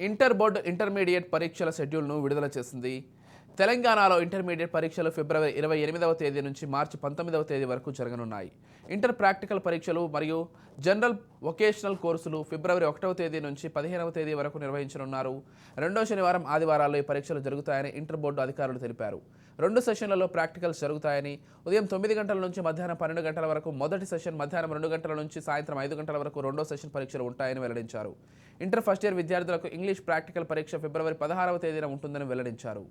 Inter board intermediate పరీక్షల షెడ్యూల్ను విడుదల చేసింది. తెలంగాణలో ఇంటర్మీడియట్ పరీక్షలు ఫిబ్రవరి 28వ తేదీ నుంచి మార్చి 19వ తేదీ వరకు జరగనున్నాయి. ఇంటర్ ప్రాక్టికల్ పరీక్షలు మరియు జనరల్ వొకేషనల్ కోర్సులు ఫిబ్రవరి 1వ తేదీ నుంచి 15వ తేదీ వరకు నిర్వహించనున్నారు. రెండో శనివారం, ఆదివారాల్లో ఈ పరీక్షలు జరుగుతాయని ఇంటర్ బోర్డు అధికారులు తెలిపారు. 2 సెషన్లలో ప్రాక్టికల్స్ జరుగుతాయని, ఉదయం 9 గంటల నుంచి మధ్యాహ్నం 12 గంటల వరకు మొదటి సెషన్, మధ్యాహ్నం 2 గంటల నుంచి సాయంత్రం 5 గంటల వరకు రెండో సెషన్ పరీక్షలు ఉంటాయని వెల్లడించారు. ఇంటర్ ఫస్ట్ ఇయర్ విద్యార్థులకు ఇంగ్లీష్ ప్రాక్టికల్ పరీక్ష ఫిబ్రవరి 16వ తేదీన ఉంటుందని వెల్లడించారు.